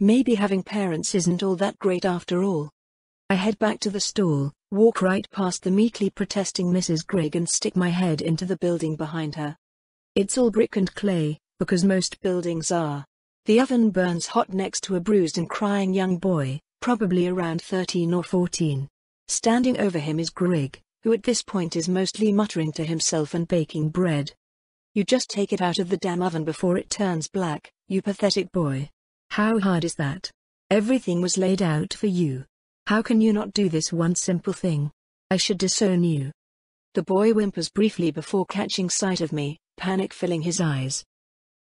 Maybe having parents isn't all that great after all. I head back to the stall, walk right past the meekly protesting Mrs. Grigg and stick my head into the building behind her. It's all brick and clay, because most buildings are. The oven burns hot next to a bruised and crying young boy, probably around 13 or 14. Standing over him is Grigg, who at this point is mostly muttering to himself and baking bread. "You just take it out of the damn oven before it turns black, you pathetic boy. How hard is that? Everything was laid out for you. How can you not do this one simple thing? I should disown you." The boy whimpers briefly before catching sight of me, panic filling his eyes.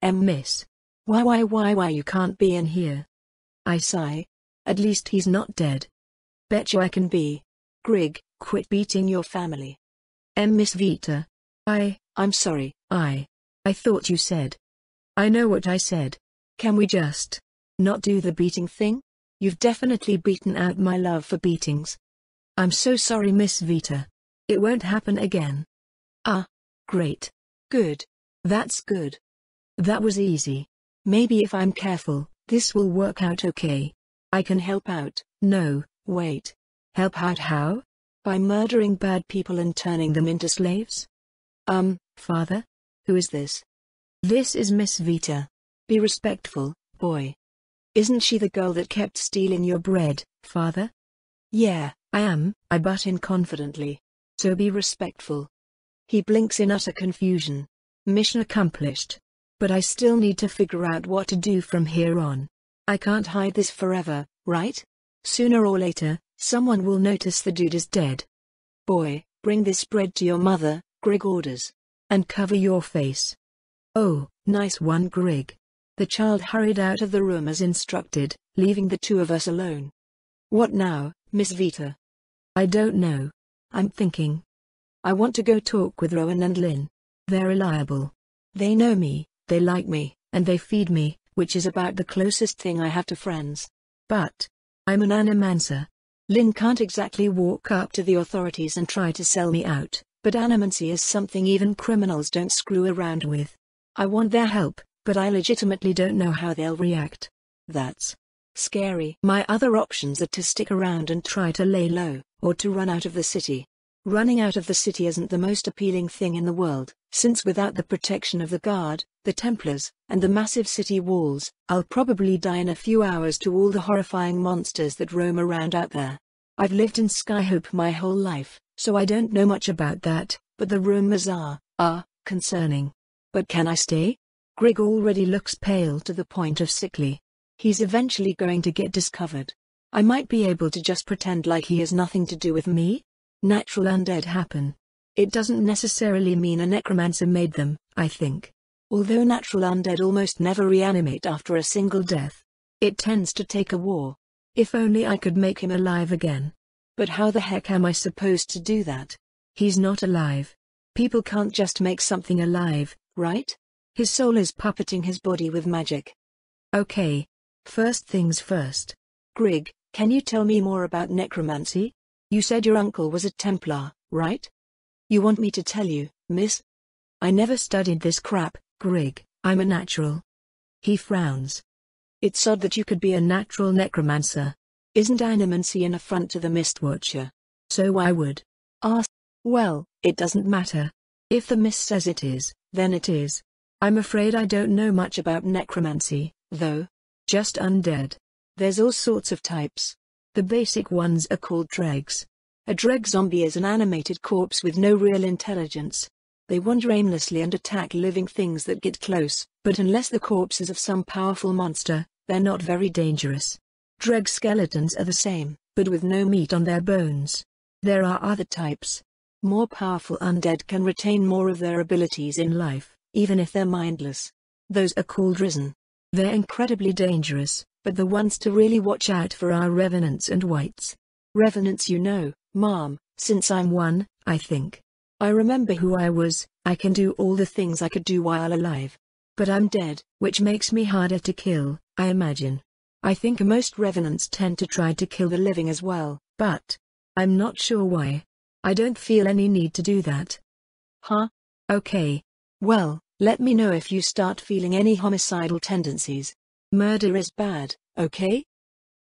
Miss. Why you can't be in here?" I sigh. At least he's not dead. "Bet you I can be. Grigg, quit beating your family." Miss Vita. I'm sorry, I thought you said. I know what I said. Can we just not do the beating thing? You've definitely beaten out my love for beatings. I'm so sorry, Miss Vita. It won't happen again. Ah, great. Good. That's good. That was easy. Maybe if I'm careful, this will work out okay. I can help out. No, wait. Help out how? By murdering bad people and turning them into slaves? Father? Who is this? This is Miss Vita. Be respectful, boy. Isn't she the girl that kept stealing your bread, Father? Yeah, I am, I butt in confidently. So be respectful. He blinks in utter confusion. Mission accomplished. But I still need to figure out what to do from here on. I can't hide this forever, right? Sooner or later, someone will notice the dude is dead. Boy, bring this bread to your mother, Grigg orders. And cover your face. Oh, nice one, Grigg. The child hurried out of the room as instructed, leaving the two of us alone. What now, Miss Vita? I don't know. I'm thinking. I want to go talk with Rowan and Lynn. They're reliable. They know me, they like me, and they feed me, which is about the closest thing I have to friends. But I'm an animancer. Lynn can't exactly walk up to the authorities and try to sell me out, but animancy is something even criminals don't screw around with. I want their help, but I legitimately don't know how they'll react. That's scary. My other options are to stick around and try to lay low, or to run out of the city. Running out of the city isn't the most appealing thing in the world, since without the protection of the guard, the Templars, and the massive city walls, I'll probably die in a few hours to all the horrifying monsters that roam around out there. I've lived in Skyhope my whole life, so I don't know much about that, but the rumors are concerning. But can I stay? Grigg already looks pale to the point of sickly. He's eventually going to get discovered. I might be able to just pretend like he has nothing to do with me. Natural undead happen. It doesn't necessarily mean a necromancer made them, I think. Although natural undead almost never reanimate after a single death. It tends to take a war. If only I could make him alive again. But how the heck am I supposed to do that? He's not alive. People can't just make something alive, right? His soul is puppeting his body with magic. Okay. First things first. Grigg, can you tell me more about necromancy? You said your uncle was a Templar, right? You want me to tell you, miss? I never studied this crap, Grigg. I'm a natural. He frowns. It's odd that you could be a natural necromancer. Isn't animancy an affront to the Mistwatcher? So why would ask? Well, it doesn't matter. If the Mist says it is, then it is. I'm afraid I don't know much about necromancy, though. Just undead. There's all sorts of types. The basic ones are called dregs. A dreg zombie is an animated corpse with no real intelligence. They wander aimlessly and attack living things that get close, but unless the corpse is of some powerful monster, they're not very dangerous. Dreg skeletons are the same, but with no meat on their bones. There are other types. More powerful undead can retain more of their abilities in life, even if they're mindless. Those are called risen. They're incredibly dangerous, but the ones to really watch out for are revenants and wights. Revenants, you know, Mom, since I'm one, I think. I remember who I was. I can do all the things I could do while alive. But I'm dead, which makes me harder to kill, I imagine. I think most revenants tend to try to kill the living as well, but I'm not sure why. I don't feel any need to do that. Huh? Okay. Well, let me know if you start feeling any homicidal tendencies. Murder is bad, okay?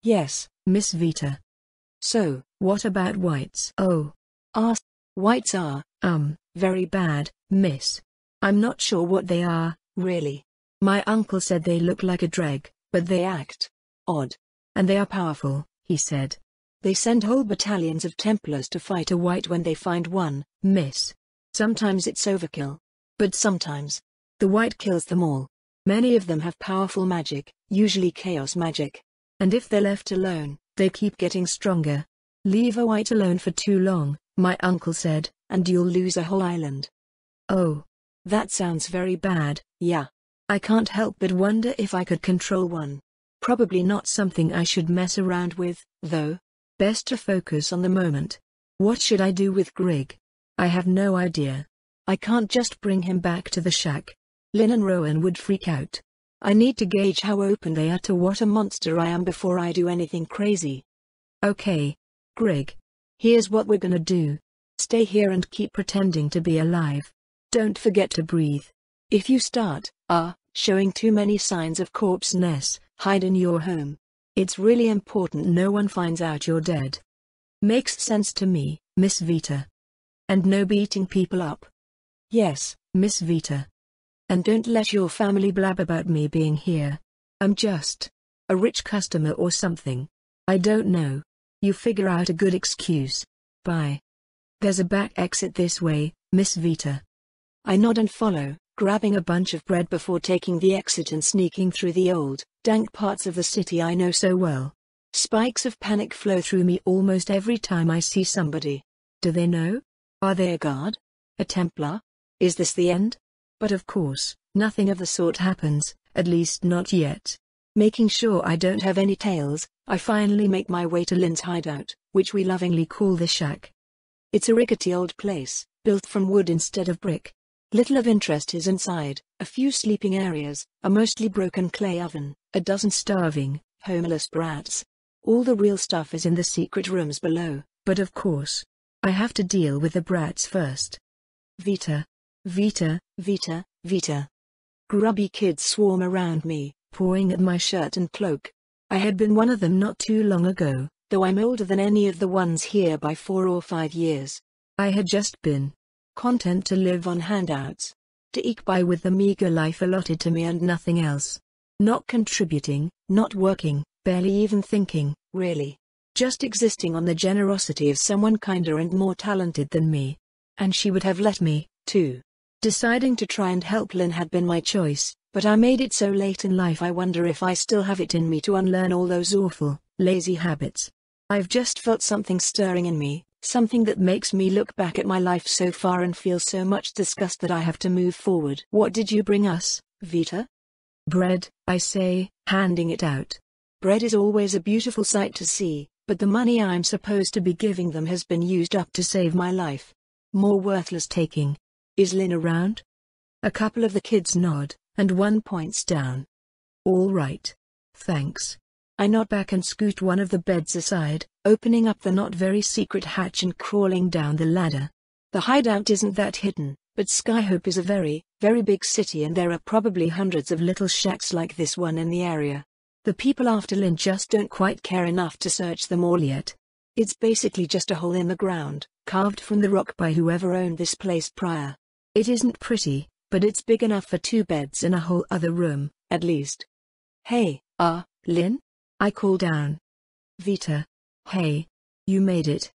Yes, Miss Vita. So, What about whites? Oh, whites are, very bad, miss. I'm not sure what they are. really. My uncle said they look like a dreg, but they act Odd. and they are powerful, he said. They send whole battalions of Templars to fight a white when they find one, Miss. Sometimes it's overkill. But sometimes, the white kills them all. Many of them have powerful magic, usually chaos magic. And if they're left alone, they keep getting stronger. Leave a white alone for too long, my uncle said, and you'll lose a whole island. Oh, That sounds very bad. Yeah. I can't help but wonder if I could control one. Probably not something I should mess around with, though. Best to focus on the moment. What should I do with Grig? I have no idea. I can't just bring him back to the shack. Lynn and Rowan would freak out. I need to gauge how open they are to what a monster I am before I do anything crazy. Okay. Grig. Here's what we're gonna do. Stay here and keep pretending to be alive. Don't forget to breathe. If you start, showing too many signs of corpseness, hide in your home. It's really important no one finds out you're dead. Makes sense to me, Miss Vita. And no beating people up. Yes, Miss Vita. And don't let your family blab about me being here. I'm just a rich customer or something. I don't know. You figure out a good excuse. Bye. There's a back exit this way, Miss Vita. I nod and follow, grabbing a bunch of bread before taking the exit and sneaking through the old, dank parts of the city I know so well. Spikes of panic flow through me almost every time I see somebody. Do they know? Are they a guard? A Templar? Is this the end? But of course, nothing of the sort happens, at least not yet. Making sure I don't have any tails, I finally make my way to Lynn's hideout, which we lovingly call the shack. It's a rickety old place, built from wood instead of brick. Little of interest is inside, a few sleeping areas, a mostly broken clay oven, a dozen starving, homeless brats. All the real stuff is in the secret rooms below, but of course, I have to deal with the brats first. Vita. Vita. Vita, Vita. Grubby kids swarm around me, pawing at my shirt and cloak. I had been one of them not too long ago, though I'm older than any of the ones here by 4 or 5 years. I had just been content to live on handouts, to eke by with the meager life allotted to me and nothing else. Not contributing, not working, barely even thinking, really. Just existing on the generosity of someone kinder and more talented than me. And she would have let me, too. Deciding to try and help Lynn had been my choice, but I made it so late in life I wonder if I still have it in me to unlearn all those awful, lazy habits. I've just felt something stirring in me, something that makes me look back at my life so far and feel so much disgust that I have to move forward. What did you bring us, Vita? Bread, I say, handing it out. Bread is always a beautiful sight to see, but the money I'm supposed to be giving them has been used up to save my life. More worthless taking. Is Lynn around? A couple of the kids nod, and one points down. All right. Thanks. I nod back and scoot one of the beds aside, opening up the not very secret hatch and crawling down the ladder. The hideout isn't that hidden, but Skyhope is a very, very big city and there are probably hundreds of little shacks like this one in the area. The people after Lynn just don't quite care enough to search them all yet. It's basically just a hole in the ground, carved from the rock by whoever owned this place prior. It isn't pretty, but it's big enough for 2 beds in a whole other room, at least. Hey, Lynn? I call down. Vita. Hey. You made it.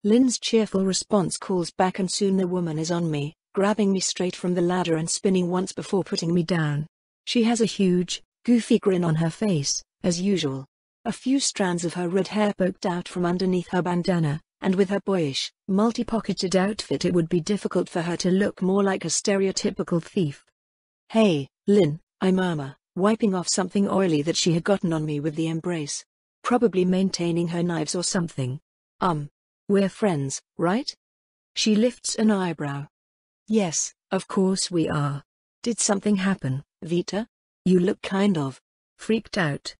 Lynn's cheerful response calls back and soon the woman is on me, grabbing me straight from the ladder and spinning once before putting me down. She has a huge, goofy grin on her face, as usual. A few strands of her red hair poked out from underneath her bandana, and with her boyish, multi-pocketed outfit it would be difficult for her to look more like a stereotypical thief. Hey, Lynn, I murmur, wiping off something oily that she had gotten on me with the embrace. Probably maintaining her knives or something. We're friends, right? She lifts an eyebrow. Yes, of course we are. Did something happen, Vita? You look kind of freaked out.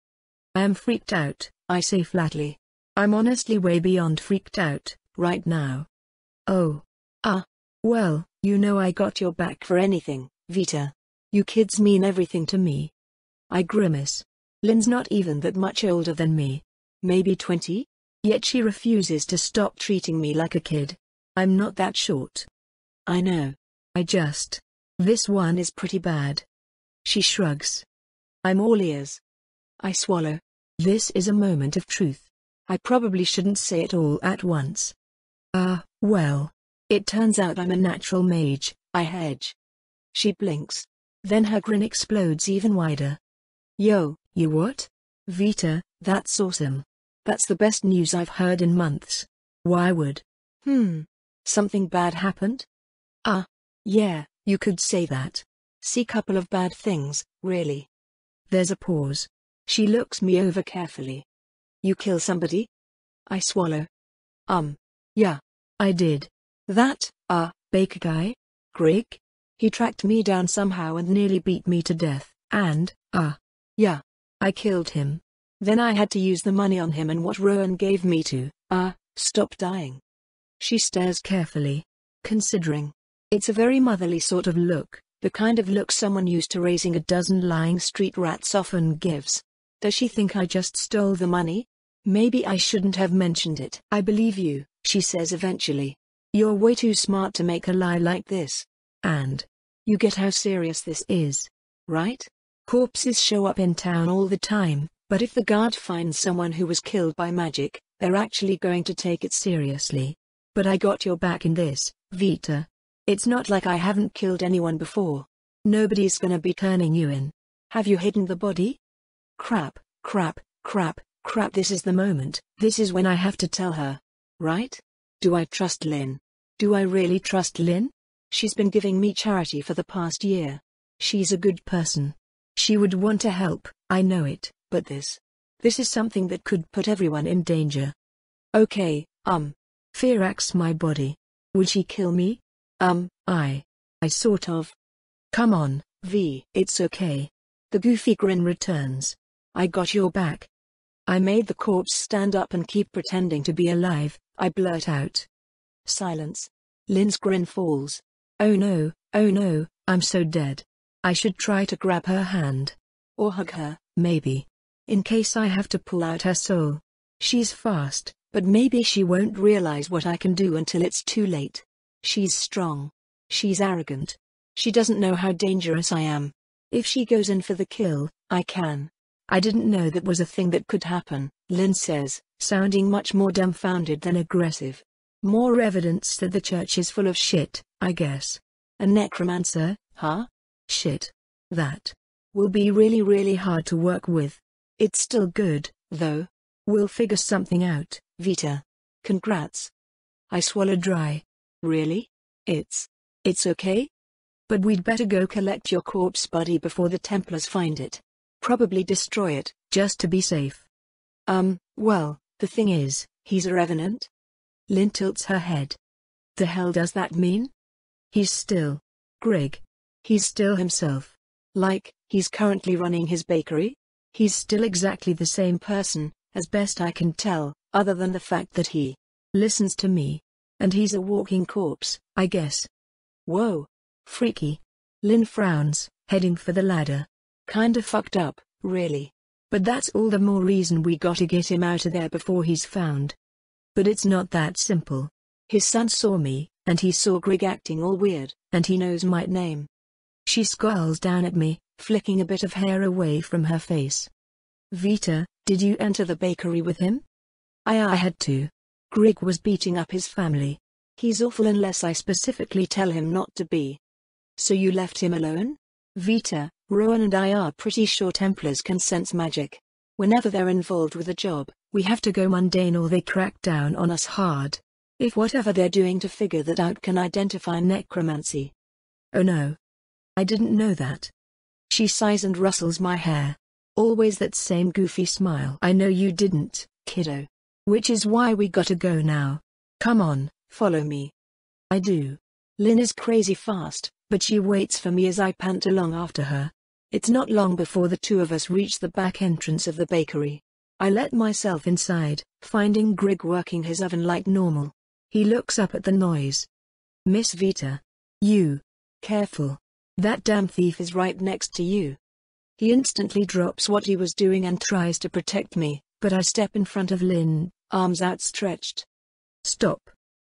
I am freaked out, I say flatly. I'm honestly way beyond freaked out, right now. Oh. Well, you know I got your back for anything, Vita. You kids mean everything to me. I grimace. Lynn's not even that much older than me. Maybe 20? Yet she refuses to stop treating me like a kid. I'm not that short. I know. This one is pretty bad. She shrugs. I'm all ears. I swallow. This is a moment of truth. I probably shouldn't say it all at once. Well. It turns out I'm a natural mage, I hedge. She blinks. Then her grin explodes even wider. Yo, you what? Vita, that's awesome. That's the best news I've heard in months. Why would? Something bad happened? Yeah, you could say that. See, couple of bad things, really. There's a pause. She looks me over carefully. You kill somebody? I swallow. Yeah. I did. That, baker guy? Greg? He tracked me down somehow and nearly beat me to death, and, yeah. I killed him. Then I had to use the money on him and what Rowan gave me to, stop dying. She stares carefully, considering. It's a very motherly sort of look, the kind of look someone used to raising a dozen lying street rats often gives. Does she think I just stole the money? Maybe I shouldn't have mentioned it. I believe you, she says eventually. You're way too smart to make a lie like this. And you get how serious this is, right? Corpses show up in town all the time, but if the guard finds someone who was killed by magic, they're actually going to take it seriously. But I got your back in this, Vita. It's not like I haven't killed anyone before. Nobody's gonna be turning you in. Have you hidden the body? Crap. This is the moment. This is when I have to tell her. Right? Do I trust Lynn? Do I really trust Lynn? She's been giving me charity for the past year. She's a good person. She would want to help, I know it, but this is something that could put everyone in danger. Okay, fear racks my body. Would she kill me? I sort of. Come on, V. It's okay. The goofy grin returns. I got your back. I made the corpse stand up and keep pretending to be alive, I blurt out. Silence. Lynn's grin falls. Oh no, I'm so dead. I should try to grab her hand. Or hug her, maybe. In case I have to pull out her soul. She's fast, but maybe she won't realize what I can do until it's too late. She's strong. She's arrogant. She doesn't know how dangerous I am. If she goes in for the kill, I can. I didn't know that was a thing that could happen, Lynn says, sounding much more dumbfounded than aggressive. More evidence that the church is full of shit, I guess. A necromancer, huh? Shit. That will be really, really hard to work with. It's still good, though. We'll figure something out, Vita. Congrats. I swallow dry. Really? It's okay? But we'd better go collect your corpse body before the Templars find it. Probably destroy it, just to be safe. Well, the thing is, he's a revenant? Lynn tilts her head. The hell does that mean? He's still Greg. He's still himself. Like, he's currently running his bakery? He's still exactly the same person, as best I can tell, other than the fact that he listens to me. And he's a walking corpse, I guess. Whoa. Freaky. Lynn frowns, heading for the ladder. Kinda fucked up, really. But that's all the more reason we gotta get him out of there before he's found. But it's not that simple. His son saw me, and he saw Greg acting all weird, and he knows my name. She scowls down at me, flicking a bit of hair away from her face. Vita, did you enter the bakery with him? I had to. Greg was beating up his family. He's awful unless I specifically tell him not to be. So you left him alone? Vita, Rowan and I are pretty sure Templars can sense magic. Whenever they're involved with a job, we have to go mundane or they crack down on us hard. If whatever they're doing to figure that out can identify necromancy. Oh no. I didn't know that. She sighs and rustles my hair. Always that same goofy smile. I know you didn't, kiddo. Which is why we gotta go now. Come on, follow me. I do. Lynn is crazy fast, but she waits for me as I pant along after her. It's not long before the two of us reach the back entrance of the bakery. I let myself inside, finding Greg working his oven like normal. He looks up at the noise. Miss Vita. You. Careful. That damn thief is right next to you. He instantly drops what he was doing and tries to protect me, but I step in front of Lynn, arms outstretched. Stop.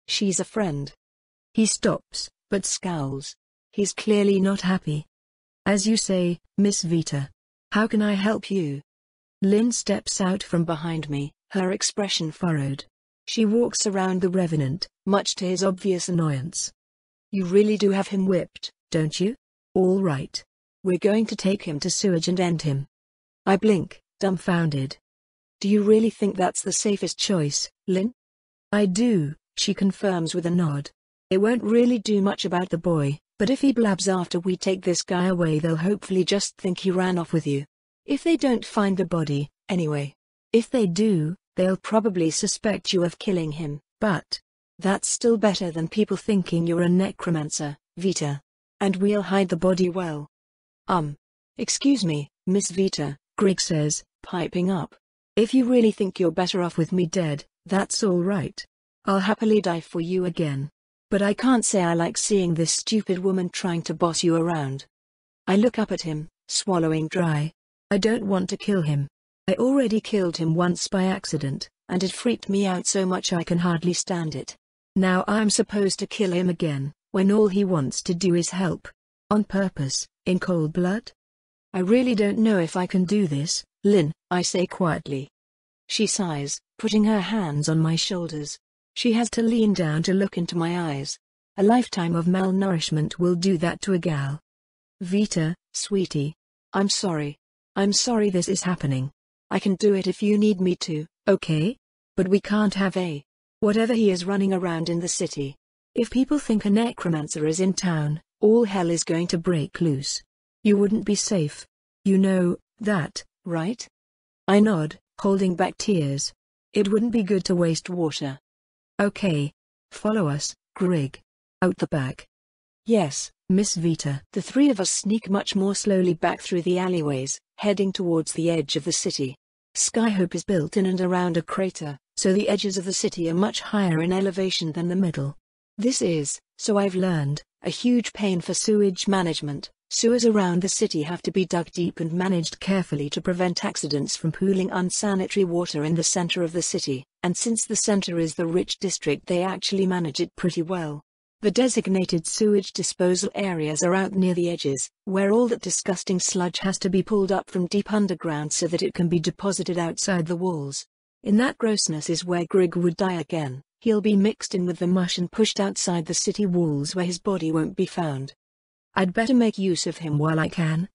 She's a friend. He stops, but scowls. He's clearly not happy. As you say, Miss Vita. How can I help you? Lynn steps out from behind me, her expression furrowed. She walks around the Revenant, much to his obvious annoyance. You really do have him whipped, don't you? All right. We're going to take him to sewage and end him. I blink, dumbfounded. Do you really think that's the safest choice, Lynn? I do, she confirms with a nod. It won't really do much about the boy, but if he blabs after we take this guy away, they'll hopefully just think he ran off with you. If they don't find the body, anyway. If they do, they'll probably suspect you of killing him, but that's still better than people thinking you're a necromancer, Vita. And we'll hide the body well. Excuse me, Miss Vita, Greg says, piping up. If you really think you're better off with me dead, that's all right. I'll happily die for you again. But I can't say I like seeing this stupid woman trying to boss you around. I look up at him, swallowing dry. I don't want to kill him. I already killed him once by accident, and it freaked me out so much I can hardly stand it. Now I'm supposed to kill him again, when all he wants to do is help. On purpose, in cold blood? I really don't know if I can do this, Lynn, I say quietly. She sighs, putting her hands on my shoulders. She has to lean down to look into my eyes. A lifetime of malnourishment will do that to a gal. Vita, sweetie. I'm sorry. I'm sorry this is happening. I can do it if you need me to, okay? But we can't have whatever he is running around in the city. If people think a necromancer is in town, all hell is going to break loose. You wouldn't be safe. You know that, right? I nod, holding back tears. It wouldn't be good to waste water. Okay. Follow us, Greg. Out the back. Yes, Miss Vita. The three of us sneak much more slowly back through the alleyways, heading towards the edge of the city. Skyhope is built in and around a crater, so the edges of the city are much higher in elevation than the middle. This is, so I've learned, a huge pain for sewage management. Sewers around the city have to be dug deep and managed carefully to prevent accidents from pooling unsanitary water in the center of the city, and since the center is the rich district, they actually manage it pretty well. The designated sewage disposal areas are out near the edges, where all that disgusting sludge has to be pulled up from deep underground so that it can be deposited outside the walls. In that grossness is where Greg would die again. He'll be mixed in with the mush and pushed outside the city walls where his body won't be found. I'd better make use of him while I can.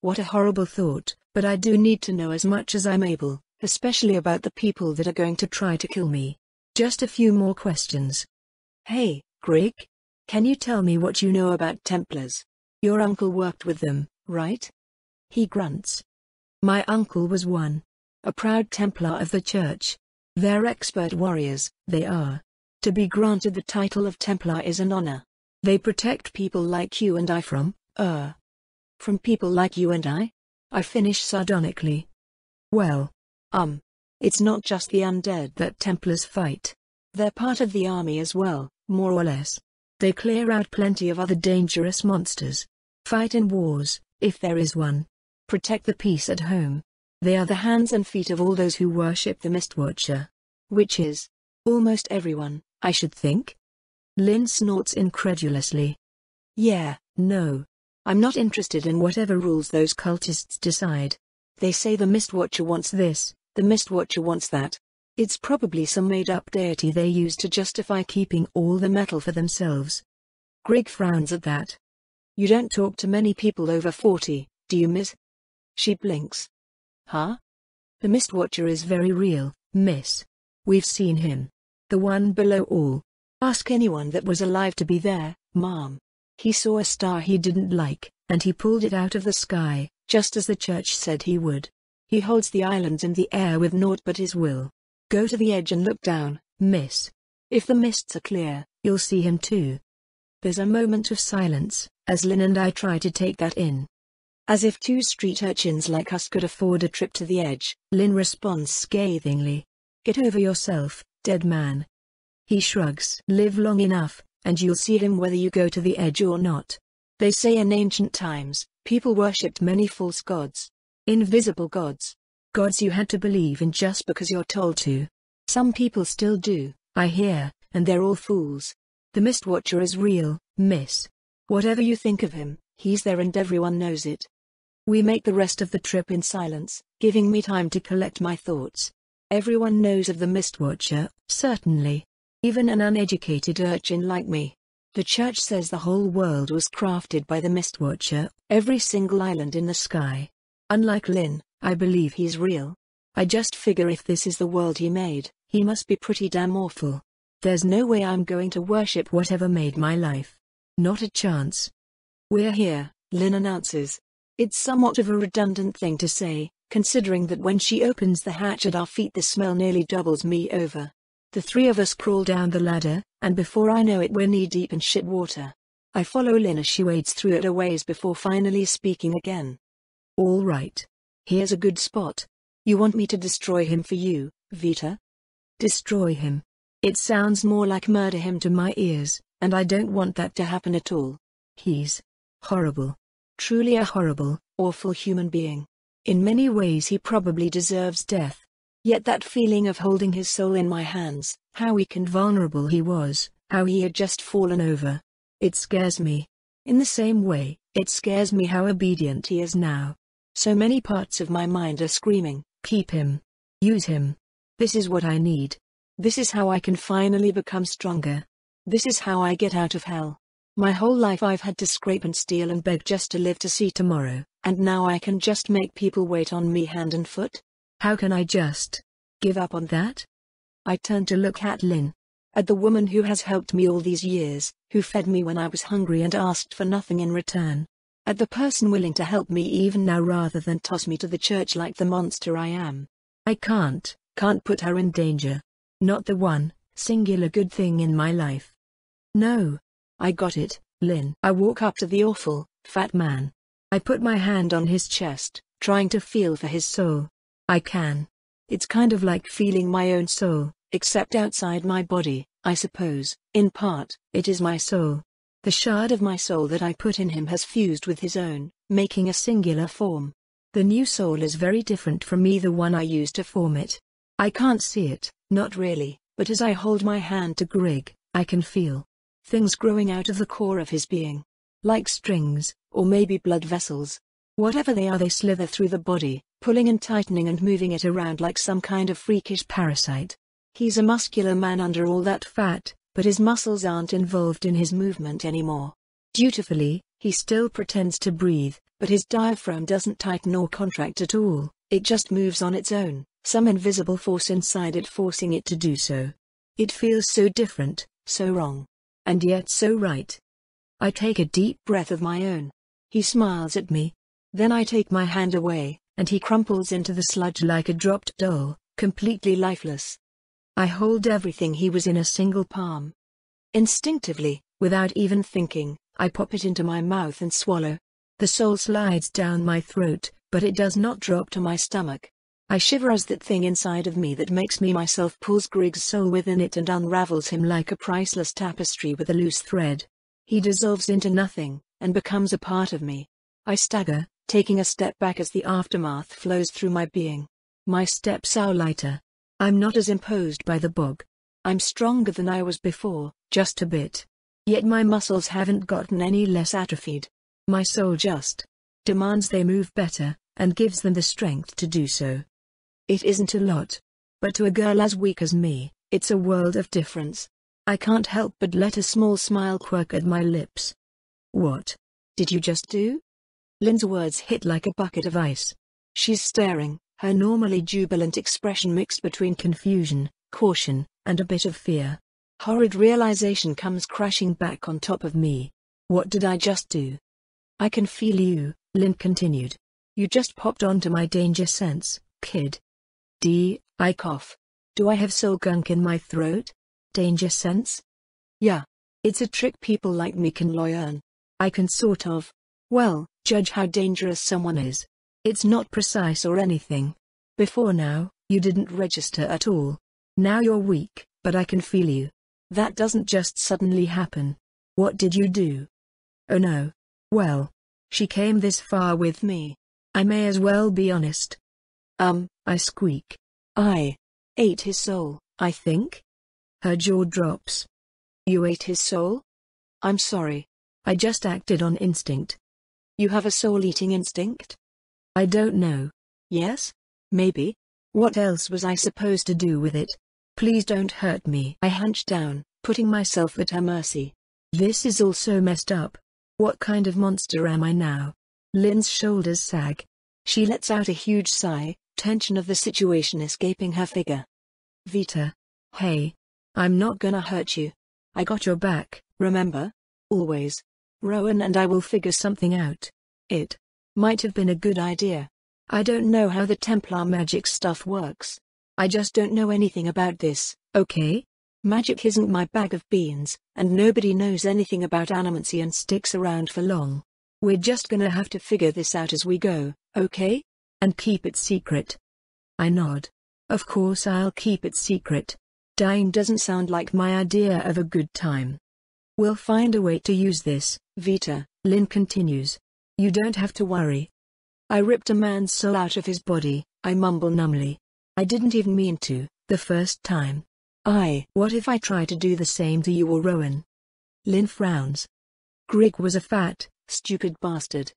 What a horrible thought, but I do need to know as much as I'm able, especially about the people that are going to try to kill me. Just a few more questions. Hey, Greg? Can you tell me what you know about Templars? Your uncle worked with them, right? He grunts. My uncle was one. A proud Templar of the church. They're expert warriors, they are. To be granted the title of Templar is an honor. They protect people like you and I from people like you and I? I finish sardonically. Well, it's not just the undead that Templars fight. They're part of the army as well, more or less. They clear out plenty of other dangerous monsters. Fight in wars, if there is one. Protect the peace at home. They are the hands and feet of all those who worship the Mistwatcher. Which is almost everyone, I should think. Lynn snorts incredulously. Yeah, no. I'm not interested in whatever rules those cultists decide. They say the Mistwatcher wants this, the Mistwatcher wants that. It's probably some made-up deity they use to justify keeping all the metal for themselves. Greg frowns at that. You don't talk to many people over 40, do you, miss? She blinks. Huh? The Mistwatcher is very real, miss. We've seen him. The one below all. Ask anyone that was alive to be there, ma'am. He saw a star he didn't like, and he pulled it out of the sky, just as the church said he would. He holds the islands in the air with naught but his will. Go to the edge and look down, miss. If the mists are clear, you'll see him too. There's a moment of silence, as Lynn and I try to take that in. As if two street urchins like us could afford a trip to the edge, Lynn responds scathingly. Get over yourself, dead man. He shrugs. Live long enough, and you'll see him whether you go to the edge or not. They say in ancient times, People worshipped many false gods. Invisible gods. Gods you had to believe in just because you're told to. Some people still do, I hear, and they're all fools. The Mistwatcher is real, miss. Whatever you think of him, he's there and everyone knows it. We make the rest of the trip in silence, giving me time to collect my thoughts. Everyone knows of the Mistwatcher, certainly. Even an uneducated urchin like me. The church says the whole world was crafted by the Mistwatcher, every single island in the sky. Unlike Lynn, I believe he's real. I just figure if this is the world he made, he must be pretty damn awful. There's no way I'm going to worship whatever made my life. Not a chance. We're here, Lynn announces. It's somewhat of a redundant thing to say, considering that when she opens the hatch at our feet the smell nearly doubles me over. The three of us crawl down the ladder, and before I know it we're knee-deep in shit water. I follow Lynn as she wades through it a ways before finally speaking again. All right. Here's a good spot. You want me to destroy him for you, Vita? Destroy him. It sounds more like murder him to my ears, and I don't want that to happen at all. He's horrible. Truly a horrible, awful human being. In many ways he probably deserves death. Yet that feeling of holding his soul in my hands, how weak and vulnerable he was, how he had just fallen over. It scares me. In the same way, it scares me how obedient he is now. So many parts of my mind are screaming, keep him. Use him. This is what I need. This is how I can finally become stronger. This is how I get out of hell. My whole life I've had to scrape and steal and beg just to live to see tomorrow, and now I can just make people wait on me hand and foot? How can I just give up on that? I turn to look at Lynn. At the woman who has helped me all these years, who fed me when I was hungry and asked for nothing in return. At the person willing to help me even now rather than toss me to the church like the monster I am. I can't put her in danger. Not the one, singular good thing in my life. No. I got it, Lynn. I walk up to the awful, fat man. I put my hand on his chest, trying to feel for his soul. I can. It's kind of like feeling my own soul, except outside my body, I suppose. In part, it is my soul. The shard of my soul that I put in him has fused with his own, making a singular form. The new soul is very different from me, the one I used to form it. I can't see it, not really, but as I hold my hand to Grig, I can feel things growing out of the core of his being. Like strings, or maybe blood vessels. Whatever they are, they slither through the body, pulling and tightening and moving it around like some kind of freakish parasite. He's a muscular man under all that fat, but his muscles aren't involved in his movement anymore. Dutifully, he still pretends to breathe, but his diaphragm doesn't tighten or contract at all, it just moves on its own, some invisible force inside it forcing it to do so. It feels so different, so wrong. And yet so right. I take a deep breath of my own. He smiles at me. Then I take my hand away, and he crumples into the sludge like a dropped doll, completely lifeless. I hold everything he was in a single palm. Instinctively, without even thinking, I pop it into my mouth and swallow. The soul slides down my throat, but it does not drop to my stomach. I shiver as that thing inside of me that makes me myself pulls Grig's soul within it and unravels him like a priceless tapestry with a loose thread. He dissolves into nothing, and becomes a part of me. I stagger, taking a step back as the aftermath flows through my being. My steps are lighter. I'm not as imposed by the bog. I'm stronger than I was before, just a bit. Yet my muscles haven't gotten any less atrophied. My soul just demands they move better, and gives them the strength to do so. It isn't a lot. But to a girl as weak as me, it's a world of difference. I can't help but let a small smile quirk at my lips. What did you just do? Lynn's words hit like a bucket of ice. She's staring, her normally jubilant expression mixed between confusion, caution, and a bit of fear. Horrid realization comes crashing back on top of me. What did I just do? I can feel you, Lynn continued. You just popped onto my danger sense, kid. I cough. Do I have soul gunk in my throat? Danger sense? Yeah. It's a trick people like me can learn. I can sort of, well, judge how dangerous someone is. It's not precise or anything. Before now, you didn't register at all. Now you're weak, but I can feel you. That doesn't just suddenly happen. What did you do? Oh no. Well, She came this far with me. I may as well be honest. I squeak. I ate his soul, I think. Her jaw drops. You ate his soul? I'm sorry. I just acted on instinct. You have a soul-eating instinct? I don't know. Yes? Maybe? What else was I supposed to do with it? Please don't hurt me. I hunched down, putting myself at her mercy. This is all so messed up. What kind of monster am I now? Lynn's shoulders sag. She lets out a huge sigh, tension of the situation escaping her figure. Vita. Hey. I'm not gonna hurt you. I got your back, remember? Always. Rowan and I will figure something out. It might have been a good idea. I don't know how the Templar magic stuff works. I just don't know anything about this, okay? Magic isn't my bag of beans, and nobody knows anything about animancy and sticks around for long. We're just gonna have to figure this out as we go, okay? And keep it secret. I nod. Of course I'll keep it secret. Dying doesn't sound like my idea of a good time. We'll find a way to use this, Vita, Lynn continues. You don't have to worry. I ripped a man's soul out of his body, I mumble numbly. I didn't even mean to, the first time. What if I try to do the same to you or Rowan? Lynn frowns. Greg was a fat, stupid bastard.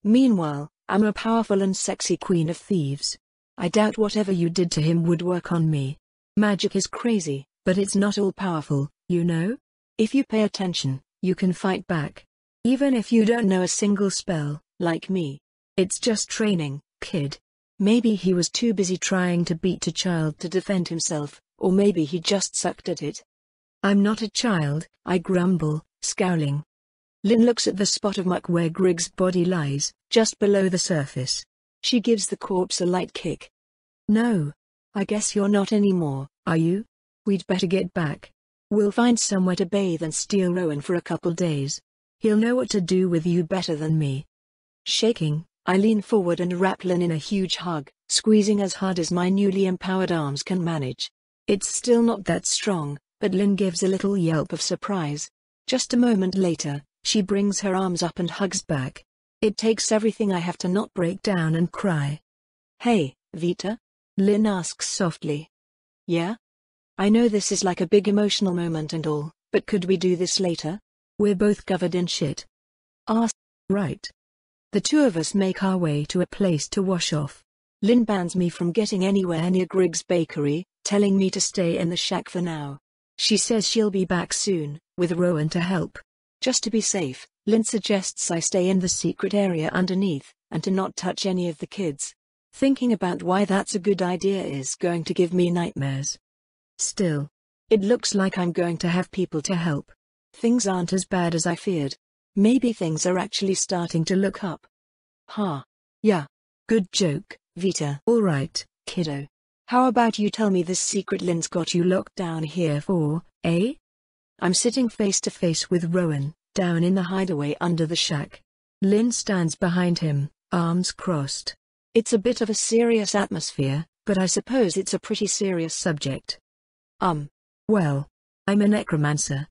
Meanwhile, I'm a powerful and sexy queen of thieves. I doubt whatever you did to him would work on me. Magic is crazy, but it's not all powerful, you know? If you pay attention, you can fight back. Even if you don't know a single spell, like me. It's just training, kid. Maybe he was too busy trying to beat a child to defend himself, or maybe he just sucked at it. I'm not a child, I grumble, scowling. Lynn looks at the spot of muck where Grig's body lies, just below the surface. She gives the corpse a light kick. No. I guess you're not anymore, are you? We'd better get back. We'll find somewhere to bathe and steal Rowan for a couple days. He'll know what to do with you better than me. Shaking, I lean forward and wrap Lynn in a huge hug, squeezing as hard as my newly empowered arms can manage. It's still not that strong, but Lynn gives a little yelp of surprise. Just a moment later, she brings her arms up and hugs back. It takes everything I have to not break down and cry. Hey, Vita? Lynn asks softly. Yeah? I know this is like a big emotional moment and all, but could we do this later? We're both covered in shit. Right. The two of us make our way to a place to wash off. Lynn bans me from getting anywhere near Grig's bakery, telling me to stay in the shack for now. She says she'll be back soon, with Rowan to help. Just to be safe, Lynn suggests I stay in the secret area underneath, and to not touch any of the kids. Thinking about why that's a good idea is going to give me nightmares. Still, it looks like I'm going to have people to help. Things aren't as bad as I feared. Maybe things are actually starting to look up. Yeah. Good joke, Vita. Alright, kiddo. How about you tell me this secret Lynn's got you locked down here for, eh? I'm sitting face to face with Rowan, down in the hideaway under the shack. Lynn stands behind him, arms crossed. It's a bit of a serious atmosphere, but I suppose it's a pretty serious subject. Well, I'm a necromancer.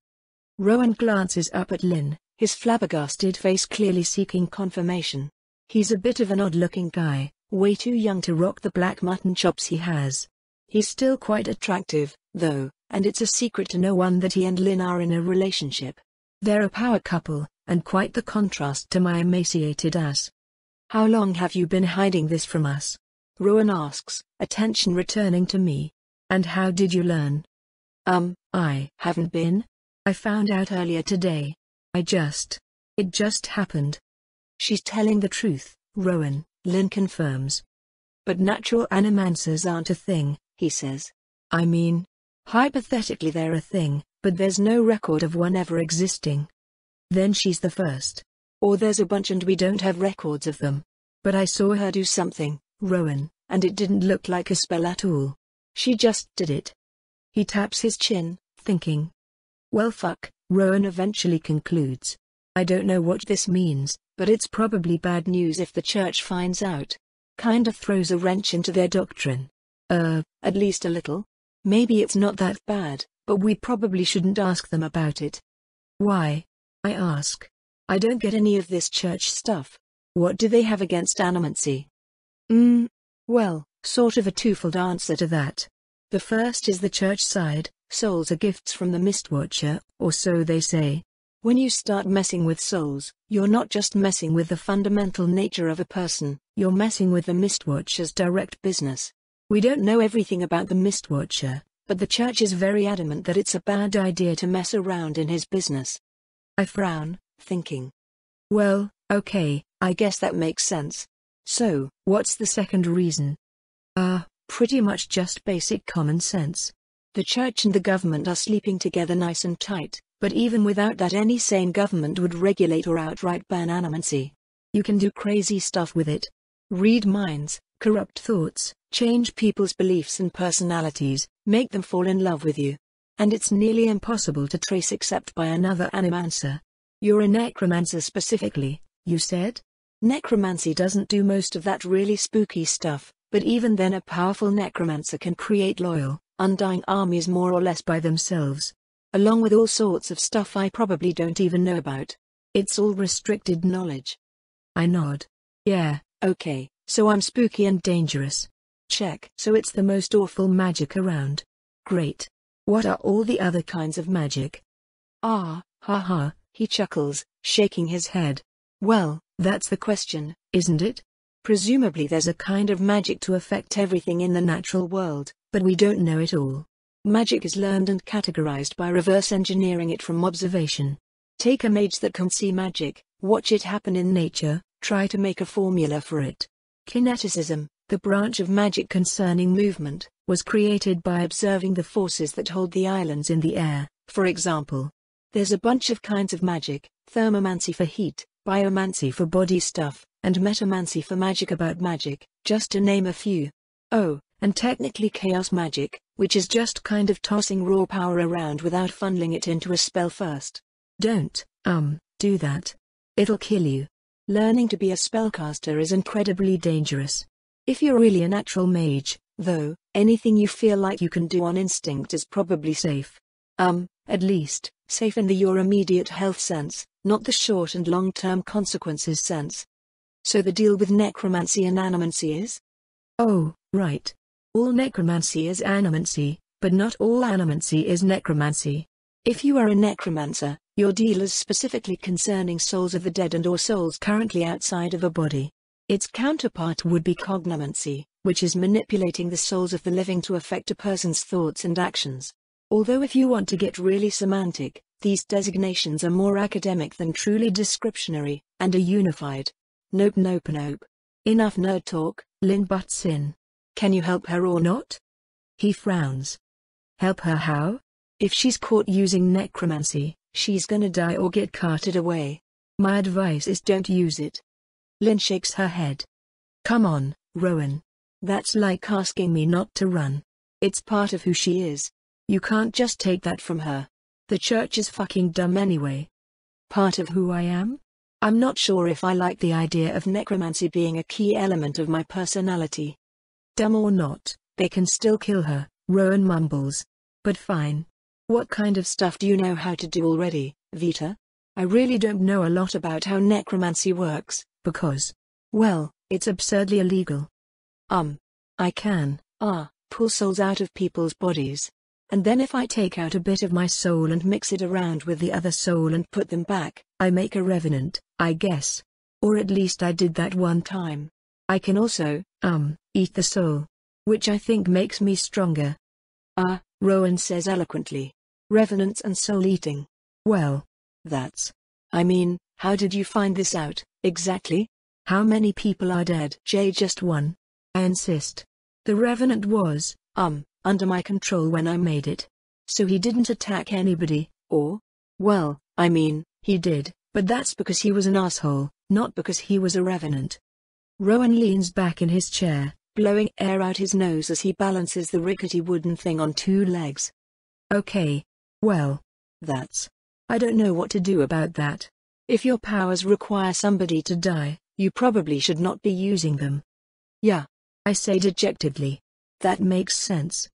Rowan glances up at Lynn, his flabbergasted face clearly seeking confirmation. He's a bit of an odd-looking guy, way too young to rock the black mutton chops he has. He's still quite attractive, though, and it's a secret to no one that he and Lynn are in a relationship. They're a power couple, and quite the contrast to my emaciated ass. How long have you been hiding this from us? Rowan asks, attention returning to me. And how did you learn? I haven't been. I found out earlier today. It just happened. She's telling the truth, Rowan, Lynn confirms. But natural animancers aren't a thing, he says. I mean, hypothetically they're a thing, but there's no record of one ever existing. Then she's the first. Or there's a bunch and we don't have records of them. But I saw her do something, Rowan, and it didn't look like a spell at all. She just did it. He taps his chin, thinking. Well fuck, Rowan eventually concludes. I don't know what this means, but it's probably bad news if the church finds out. Kinda throws a wrench into their doctrine. At least a little. Maybe it's not that bad, but we probably shouldn't ask them about it. Why? I ask. I don't get any of this church stuff. What do they have against animancy? Well, sort of a twofold answer to that. The first is the church side. Souls are gifts from the Mistwatcher, or so they say. When you start messing with souls, you're not just messing with the fundamental nature of a person, you're messing with the Mistwatcher's direct business. We don't know everything about the Mistwatcher, but the church is very adamant that it's a bad idea to mess around in his business. I frown, thinking. Well, okay, I guess that makes sense. So, what's the second reason? Pretty much just basic common sense. The church and the government are sleeping together nice and tight, but even without that any sane government would regulate or outright ban animancy. You can do crazy stuff with it. Read minds, corrupt thoughts, change people's beliefs and personalities, make them fall in love with you. And it's nearly impossible to trace except by another animancer. You're a necromancer specifically, you said? Necromancy doesn't do most of that really spooky stuff, but even then a powerful necromancer can create loyal, undying armies more or less by themselves. Along with all sorts of stuff I probably don't even know about. It's all restricted knowledge. I nod. Yeah, okay, so I'm spooky and dangerous. Check. So it's the most awful magic around. Great. What are all the other kinds of magic? Ha ha, he chuckles, shaking his head. Well, that's the question, isn't it? Presumably there's a kind of magic to affect everything in the natural world, but we don't know it all. Magic is learned and categorized by reverse engineering it from observation. Take a mage that can see magic, watch it happen in nature, try to make a formula for it. Kineticism, the branch of magic concerning movement, was created by observing the forces that hold the islands in the air, for example. There's a bunch of kinds of magic: thermomancy for heat, biomancy for body stuff, and metamancy for magic about magic, just to name a few. Oh, and technically chaos magic, which is just kind of tossing raw power around without funneling it into a spell first. Don't, do that. It'll kill you. Learning to be a spellcaster is incredibly dangerous. If you're really a natural mage, though, anything you feel like you can do on instinct is probably safe. At least, safe in the your immediate health sense, not the short and long-term consequences sense. So the deal with necromancy and animancy is? Oh, right. All necromancy is animancy, but not all animancy is necromancy. If you are a necromancer, your deal is specifically concerning souls of the dead and or souls currently outside of a body. Its counterpart would be cognomancy, which is manipulating the souls of the living to affect a person's thoughts and actions. Although if you want to get really semantic, these designations are more academic than truly descriptionary, and are unified. Nope. Enough nerd talk, Lynn butts in. Can you help her or not? He frowns. Help her how? If she's caught using necromancy, she's gonna die or get carted away. My advice is don't use it. Lynn shakes her head. Come on, Rowan. That's like asking me not to run. It's part of who she is. You can't just take that from her. The church is fucking dumb anyway. Part of who I am? I'm not sure if I like the idea of necromancy being a key element of my personality. Dumb or not, they can still kill her, Rowan mumbles. But fine. What kind of stuff do you know how to do already, Vita? I really don't know a lot about how necromancy works, because, well, it's absurdly illegal. I can, pull souls out of people's bodies. And then if I take out a bit of my soul and mix it around with the other soul and put them back, I make a revenant, I guess. Or at least I did that one time. I can also, eat the soul. Which I think makes me stronger. Rowan says eloquently. Revenants and soul eating. Well, that's... I mean, how did you find this out, exactly? How many people are dead? Just one. I insist. The revenant was, under my control when I made it. So he didn't attack anybody, or? Well, I mean, he did, but that's because he was an asshole, not because he was a revenant. Rowan leans back in his chair, blowing air out his nose as he balances the rickety wooden thing on two legs. Okay. Well, that's... I don't know what to do about that. If your powers require somebody to die, you probably should not be using them. Yeah, I say dejectedly. That makes sense.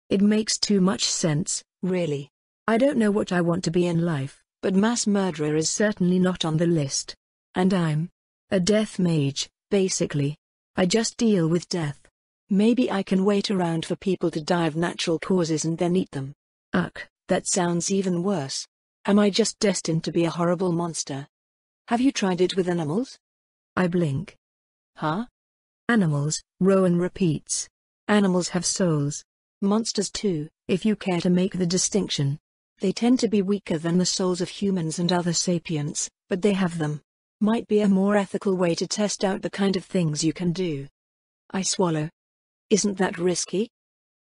It makes too much sense, really. I don't know what I want to be in life, But mass murderer is certainly not on the list. And I'm a death mage, basically. I just deal with death. Maybe I can wait around for people to die of natural causes and then eat them. Ugh, that sounds even worse. Am I just destined to be a horrible monster? Have you tried it with animals? I blink. Huh? Animals, Rowan repeats. Animals have souls. Monsters too, if you care to make the distinction. They tend to be weaker than the souls of humans and other sapients, but they have them. Might be a more ethical way to test out the kind of things you can do. I swallow. Isn't that risky?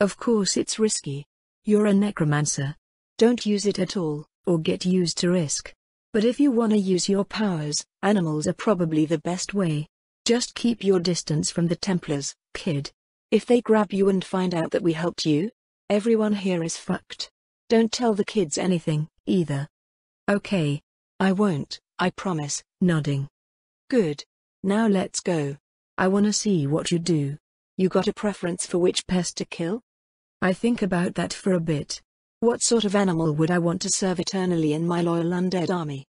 Of course it's risky. You're a necromancer. Don't use it at all, or get used to risk. But if you wanna use your powers, animals are probably the best way. Just keep your distance from the Templars, kid. If they grab you and find out that we helped you, everyone here is fucked. Don't tell the kids anything, either. Okay. I won't, I promise. Nodding. Good. Now let's go. I wanna see what you do. You got a preference for which pest to kill? I think about that for a bit. What sort of animal would I want to serve eternally in my loyal undead army?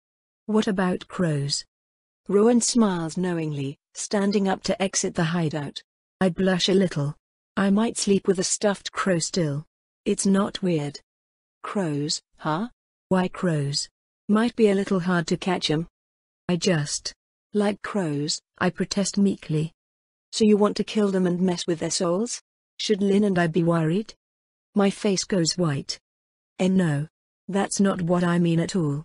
What about crows? Rowan smiles knowingly, standing up to exit the hideout. I blush a little. I might sleep with a stuffed crow still. It's not weird. Crows, huh? Why crows? Might be a little hard to catch 'em. I just like crows, I protest meekly. So you want to kill them and mess with their souls? Should Lynn and I be worried? My face goes white. No. That's not what I mean at all.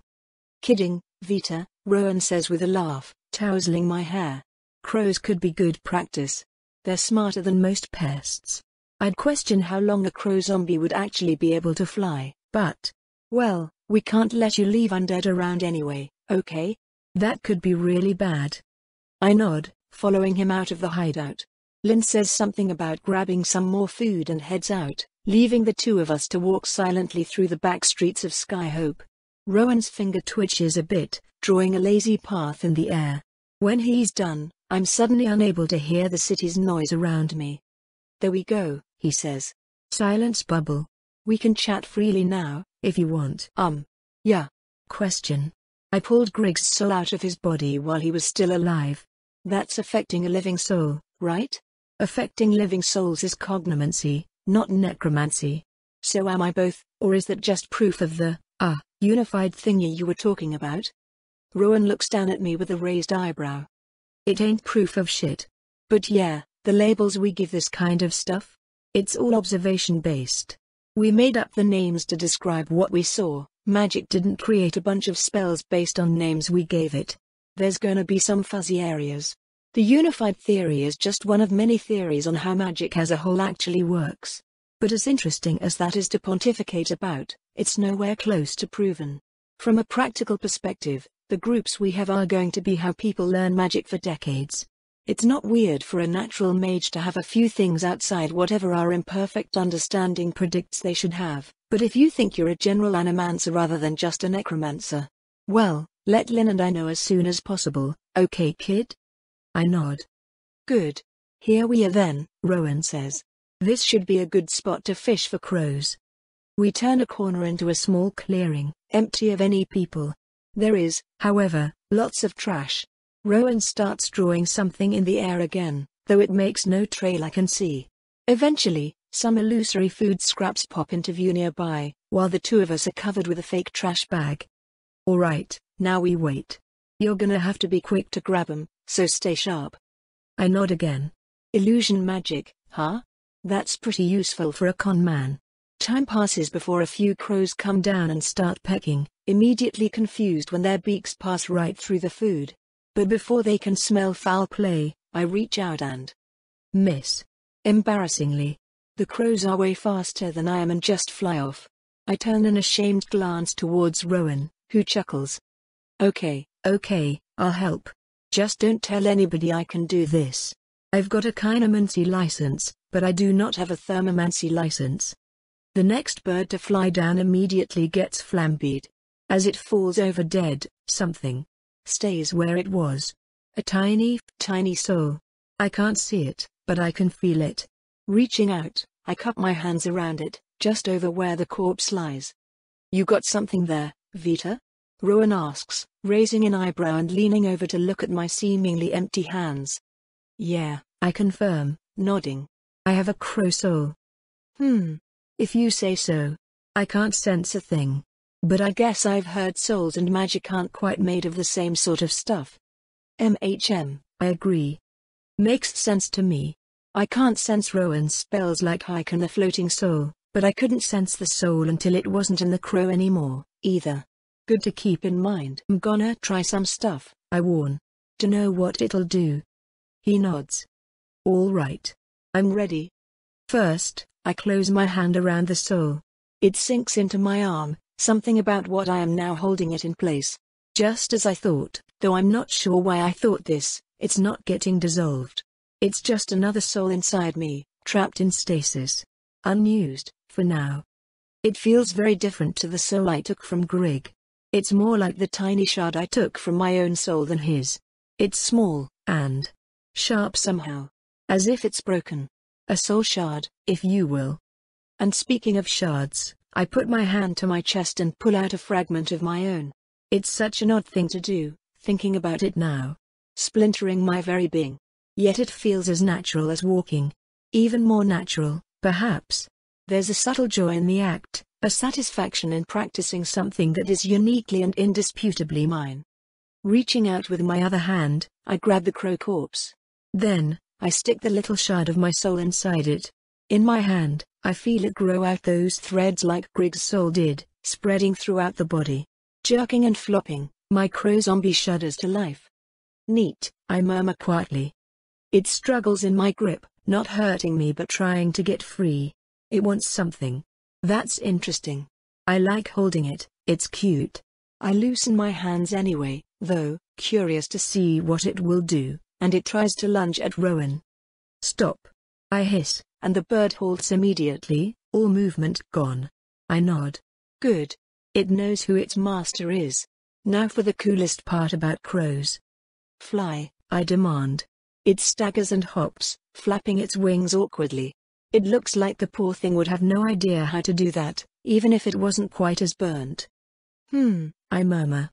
Kidding, Vita, Rowan says with a laugh, tousling my hair. Crows could be good practice. They're smarter than most pests. I'd question how long a crow zombie would actually be able to fly, but, well, we can't let you leave undead around anyway, okay? That could be really bad. I nod, following him out of the hideout. Lynn says something about grabbing some more food and heads out, leaving the two of us to walk silently through the back streets of Skyhope. Rowan's finger twitches a bit, drawing a lazy path in the air. When he's done, I'm suddenly unable to hear the city's noise around me. There we go, he says. Silence bubble. We can chat freely now, if you want. Yeah. Question. I pulled Grig's soul out of his body while he was still alive. That's affecting a living soul, right? Affecting living souls is cognomancy, not necromancy. So am I both, or is that just proof of the, unified thingy you were talking about? Rowan looks down at me with a raised eyebrow. It ain't proof of shit. But yeah, the labels we give this kind of stuff? It's all observation-based. We made up the names to describe what we saw. Magic didn't create a bunch of spells based on names we gave it. There's gonna be some fuzzy areas. The unified theory is just one of many theories on how magic as a whole actually works. But as interesting as that is to pontificate about, it's nowhere close to proven. From a practical perspective, the groups we have are going to be how people learn magic for decades. It's not weird for a natural mage to have a few things outside whatever our imperfect understanding predicts they should have, but if you think you're a general animancer rather than just a necromancer, well, let Lynn and I know as soon as possible, okay kid? I nod. Good. Here we are then, Rowan says. This should be a good spot to fish for crows. We turn a corner into a small clearing, empty of any people. There is, however, lots of trash. Rowan starts drawing something in the air again, though it makes no trail I can see. Eventually, some illusory food scraps pop into view nearby, while the two of us are covered with a fake trash bag. Alright, now we wait. You're gonna have to be quick to grab 'em, so stay sharp. I nod again. Illusion magic, huh? That's pretty useful for a con man. Time passes before a few crows come down and start pecking, immediately confused when their beaks pass right through the food. But before they can smell foul play, I reach out and miss. Embarrassingly. The crows are way faster than I am and just fly off. I turn an ashamed glance towards Rowan, who chuckles. Okay, I'll help. Just don't tell anybody I can do this. I've got a chiromancy license, but I do not have a thermomancy license. The next bird to fly down immediately gets flambeed. As it falls over dead, something stays where it was. A tiny soul. I can't see it, but I can feel it. Reaching out, I cup my hands around it, just over where the corpse lies. You got something there, Vita? Rowan asks, raising an eyebrow and leaning over to look at my seemingly empty hands. Yeah, I confirm, nodding. I have a crow soul. If you say so. I can't sense a thing. But I guess I've heard souls and magic aren't quite made of the same sort of stuff. I agree. Makes sense to me. I can't sense Rowan's spells like I can the floating soul, but I couldn't sense the soul until it wasn't in the crow anymore, either. Good to keep in mind. I'm gonna try some stuff, I warn. To know what it'll do. He nods. All right. I'm ready. First, I close my hand around the soul. It sinks into my arm, something about what I am now holding it in place. Just as I thought, though I'm not sure why I thought this, it's not getting dissolved. It's just another soul inside me, trapped in stasis. Unused, for now. It feels very different to the soul I took from Grig. It's more like the tiny shard I took from my own soul than his. It's small, and sharp somehow. As if it's broken. A soul shard, if you will. And speaking of shards, I put my hand to my chest and pull out a fragment of my own. It's such an odd thing to do, thinking about it now. Splintering my very being. Yet it feels as natural as walking. Even more natural, perhaps. There's a subtle joy in the act, a satisfaction in practicing something that is uniquely and indisputably mine. Reaching out with my other hand, I grab the crow corpse. Then, I stick the little shard of my soul inside it. In my hand, I feel it grow out those threads like Grig's soul did, spreading throughout the body. Jerking and flopping, my crow zombie shudders to life. Neat, I murmur quietly. It struggles in my grip, not hurting me but trying to get free. It wants something. That's interesting. I like holding it, it's cute. I loosen my hands anyway, though, curious to see what it will do, and it tries to lunge at Rowan. Stop. I hiss, and the bird halts immediately, all movement gone. I nod. Good. It knows who its master is. Now for the coolest part about crows. Fly, I demand. It staggers and hops, flapping its wings awkwardly. It looks like the poor thing would have no idea how to do that, even if it wasn't quite as burnt. I murmur.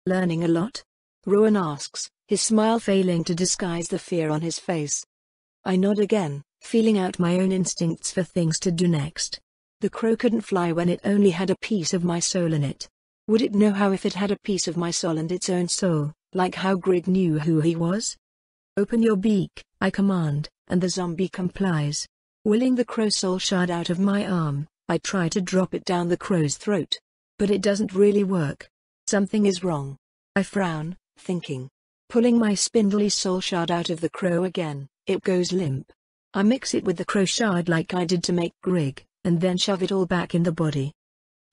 Learning a lot? Rowan asks, his smile failing to disguise the fear on his face. I nod again, feeling out my own instincts for things to do next. The crow couldn't fly when it only had a piece of my soul in it. Would it know how if it had a piece of my soul and its own soul, like how Grig knew who he was? Open your beak, I command, and the zombie complies. Willing the crow soul shard out of my arm, I try to drop it down the crow's throat. But it doesn't really work. Something is wrong. I frown, thinking. Pulling my spindly soul shard out of the crow again, it goes limp. I mix it with the crow shard like I did to make Grig, and then shove it all back in the body.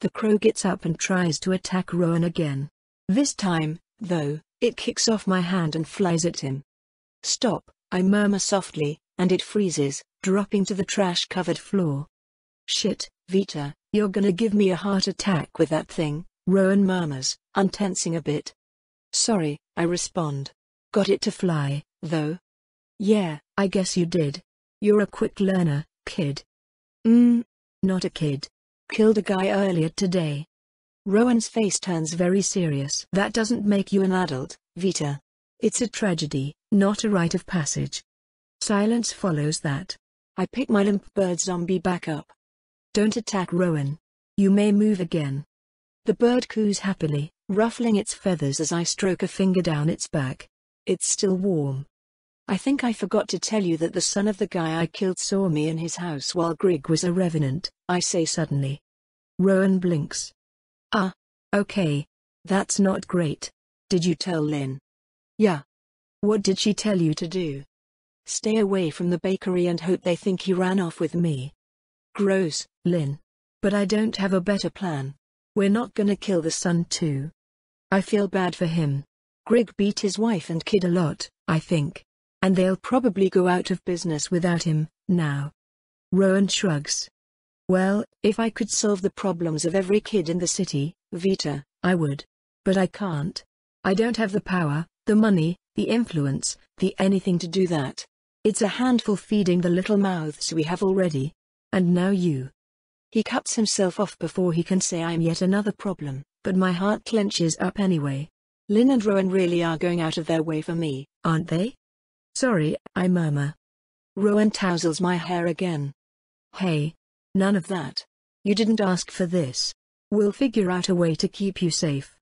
The crow gets up and tries to attack Rowan again. This time, though, it kicks off my hand and flies at him. Stop, I murmur softly, and it freezes, dropping to the trash-covered floor. Shit, Vita, you're gonna give me a heart attack with that thing, Rowan murmurs, untensing a bit. Sorry, I respond. Got it to fly, though? Yeah, I guess you did. You're a quick learner, kid. Not a kid. Killed a guy earlier today. Rowan's face turns very serious. That doesn't make you an adult, Vita. It's a tragedy, not a rite of passage. Silence follows that. I pick my limp bird zombie back up. Don't attack Rowan. You may move again. The bird coos happily, ruffling its feathers as I stroke a finger down its back. It's still warm. I think I forgot to tell you that the son of the guy I killed saw me in his house while Grig was a revenant, I say suddenly. Rowan blinks. Ah. Okay. That's not great. Did you tell Lynn? Yeah. What did she tell you to do? Stay away from the bakery and hope they think he ran off with me. Gross, Lynn. But I don't have a better plan. We're not gonna kill the son too. I feel bad for him. Grig beat his wife and kid a lot, I think. And they'll probably go out of business without him, now. Rowan shrugs. Well, if I could solve the problems of every kid in the city, Vita, I would. But I can't. I don't have the power, the money, the influence, the anything to do that. It's a handful feeding the little mouths we have already. And now you. He cuts himself off before he can say I'm yet another problem, but my heart clenches up anyway. Lynn and Rowan really are going out of their way for me, aren't they? Sorry, I murmur. Rowan tousles my hair again. Hey. None of that. You didn't ask for this. We'll figure out a way to keep you safe.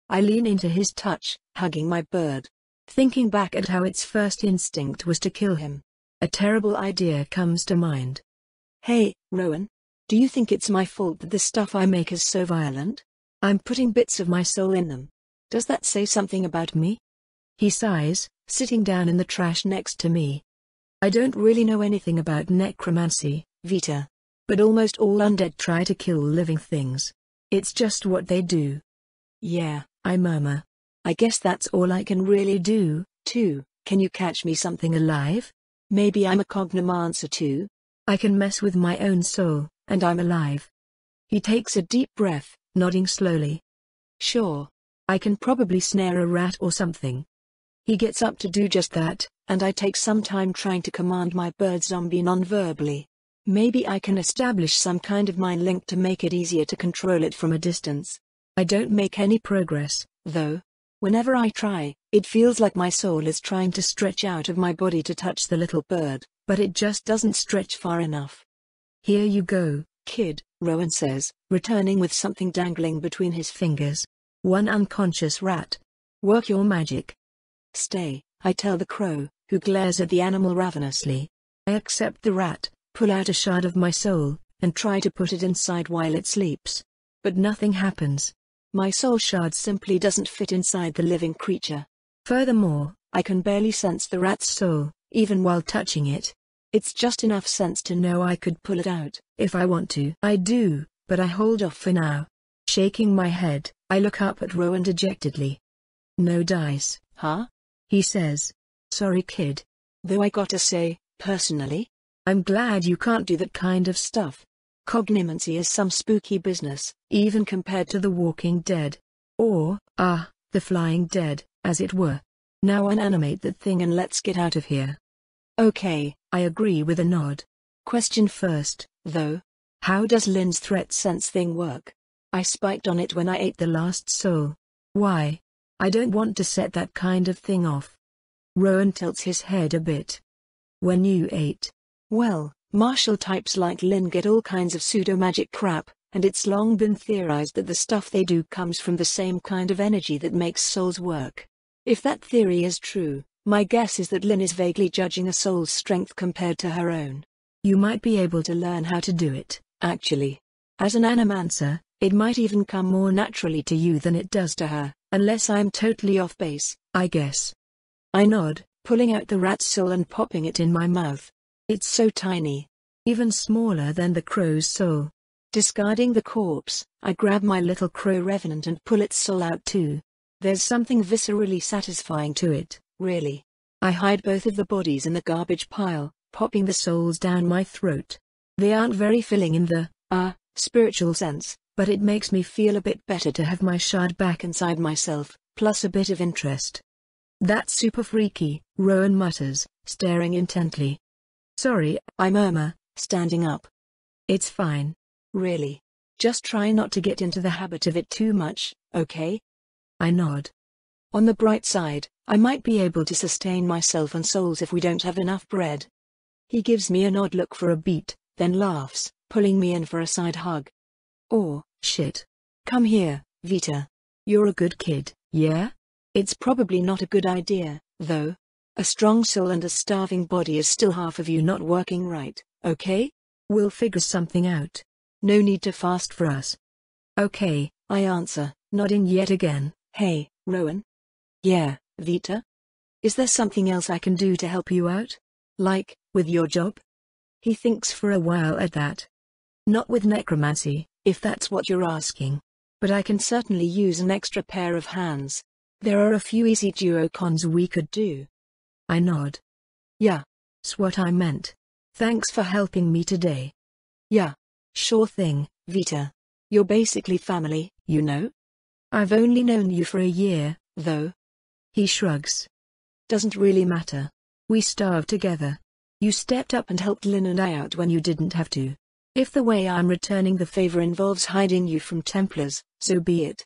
I lean into his touch, hugging my bird. Thinking back at how its first instinct was to kill him, a terrible idea comes to mind. Hey, Rowan. Do you think it's my fault that the stuff I make is so violent? I'm putting bits of my soul in them. Does that say something about me? He sighs, sitting down in the trash next to me. I don't really know anything about necromancy, Vita. But almost all undead try to kill living things. It's just what they do. Yeah, I murmur. I guess that's all I can really do, too. Can you catch me something alive? Maybe I'm a cognomancer too? I can mess with my own soul, and I'm alive. He takes a deep breath, nodding slowly. Sure. I can probably snare a rat or something. He gets up to do just that, and I take some time trying to command my bird zombie non-verbally. Maybe I can establish some kind of mind link to make it easier to control it from a distance. I don't make any progress, though. Whenever I try, it feels like my soul is trying to stretch out of my body to touch the little bird, but it just doesn't stretch far enough. Here you go, kid, Rowan says, returning with something dangling between his fingers. One unconscious rat. Work your magic. Stay, I tell the crow, who glares at the animal ravenously. I accept the rat, pull out a shard of my soul, and try to put it inside while it sleeps. But nothing happens. My soul shard simply doesn't fit inside the living creature. Furthermore, I can barely sense the rat's soul, even while touching it. It's just enough sense to know I could pull it out, if I want to. I do, but I hold off for now. Shaking my head, I look up at Rowan dejectedly. No dice, huh? He says. Sorry kid. Though I gotta say, personally, I'm glad you can't do that kind of stuff. Cognomancy is some spooky business, even compared to the Walking Dead. Or, the Flying Dead, as it were. Now unanimate that thing and let's get out of here. Okay, I agree with a nod. Question first, though. How does Lynn's threat sense thing work? I spiked on it when I ate the last soul. Why? I don't want to set that kind of thing off. Rowan tilts his head a bit. When you ate. Well, martial types like Lynn get all kinds of pseudo-magic crap, and it's long been theorized that the stuff they do comes from the same kind of energy that makes souls work. If that theory is true, my guess is that Lynn is vaguely judging a soul's strength compared to her own. You might be able to learn how to do it, actually. As an animancer, it might even come more naturally to you than it does to her, unless I'm totally off base, I guess. I nod, pulling out the rat's soul and popping it in my mouth. It's so tiny. Even smaller than the crow's soul. Discarding the corpse, I grab my little crow revenant and pull its soul out too. There's something viscerally satisfying to it, really. I hide both of the bodies in the garbage pile, popping the souls down my throat. They aren't very filling in the, spiritual sense, but it makes me feel a bit better to have my shard back inside myself, plus a bit of interest. That's super freaky, Rowan mutters, staring intently. Sorry, I murmur, standing up. It's fine. Really. Just try not to get into the habit of it too much, okay? I nod. On the bright side, I might be able to sustain myself and souls if we don't have enough bread. He gives me an odd look for a beat, then laughs, pulling me in for a side hug. Oh, shit. Come here, Vita. You're a good kid, yeah? It's probably not a good idea, though. A strong soul and a starving body is still half of you not working right, okay? We'll figure something out. No need to fast for us. Okay, I answer, nodding yet again. Hey, Rowan? Yeah, Vita? Is there something else I can do to help you out? Like, with your job? He thinks for a while at that. Not with necromancy, if that's what you're asking. But I can certainly use an extra pair of hands. There are a few easy duocons we could do. I nod. Yeah. That's what I meant. Thanks for helping me today. Yeah. Sure thing, Vita. You're basically family, you know? I've only known you for a year, though. He shrugs. Doesn't really matter. We starved together. You stepped up and helped Lynn and I out when you didn't have to. If the way I'm returning the favor involves hiding you from Templars, so be it.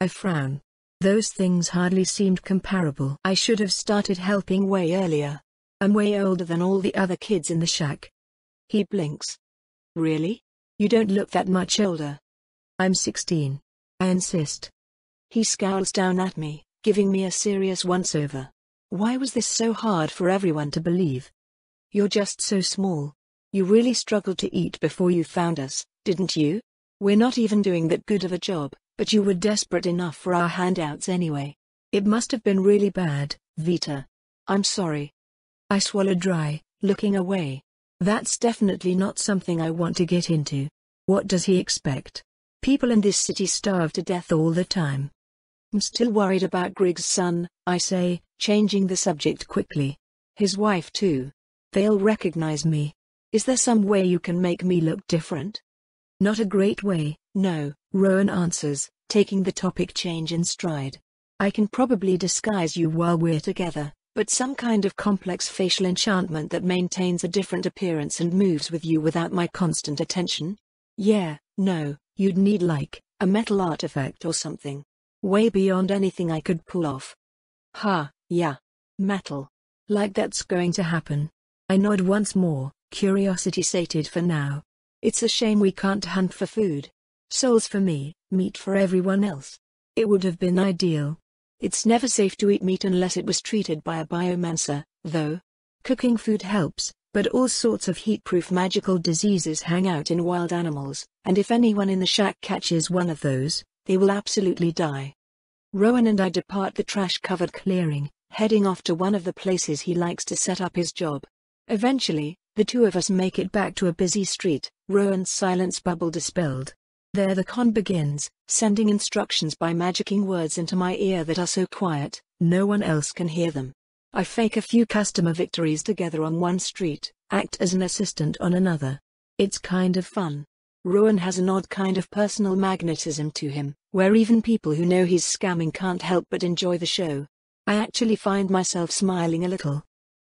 I frown. Those things hardly seemed comparable. I should have started helping way earlier. I'm way older than all the other kids in the shack. He blinks. Really? You don't look that much older. I'm 16. I insist. He scowls down at me, giving me a serious once-over. Why was this so hard for everyone to believe? You're just so small. You really struggled to eat before you found us, didn't you? We're not even doing that good of a job, but you were desperate enough for our handouts anyway. It must have been really bad, Vita. I'm sorry. I swallow dry, looking away. That's definitely not something I want to get into. What does he expect? People in this city starve to death all the time. I'm still worried about Grig's son, I say, changing the subject quickly. His wife too. They'll recognize me. Is there some way you can make me look different? Not a great way, no, Rowan answers, taking the topic change in stride. I can probably disguise you while we're together, but some kind of complex facial enchantment that maintains a different appearance and moves with you without my constant attention? Yeah, no, you'd need like, a metal artifact or something. Way beyond anything I could pull off. Yeah. Metal. Like that's going to happen. I nod once more, curiosity sated for now. It's a shame we can't hunt for food. Souls for me, meat for everyone else. It would have been ideal. It's never safe to eat meat unless it was treated by a biomancer, though. Cooking food helps, but all sorts of heat-proof magical diseases hang out in wild animals, and if anyone in the shack catches one of those, they will absolutely die. Rowan and I depart the trash-covered clearing, heading off to one of the places he likes to set up his job. Eventually, the two of us make it back to a busy street, Rowan's silence bubble dispelled. There the con begins, sending instructions by magicking words into my ear that are so quiet, no one else can hear them. I fake a few customer victories together on one street, act as an assistant on another. It's kind of fun. Rowan has an odd kind of personal magnetism to him, where even people who know he's scamming can't help but enjoy the show. I actually find myself smiling a little.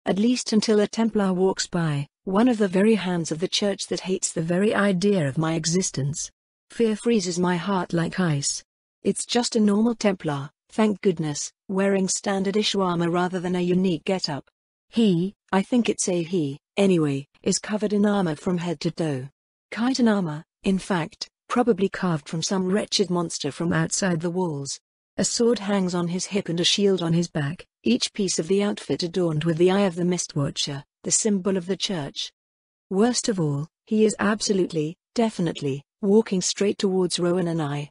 At least until a Templar walks by, one of the very hands of the church that hates the very idea of my existence. Fear freezes my heart like ice. It's just a normal Templar, thank goodness, wearing standard issue armor rather than a unique getup. He, I think it's a he, anyway, is covered in armor from head to toe. Chitin armor, in fact, probably carved from some wretched monster from outside the walls. A sword hangs on his hip and a shield on his back, each piece of the outfit adorned with the Eye of the Mistwatcher, the symbol of the church. Worst of all, he is absolutely, definitely, walking straight towards Rowan and I,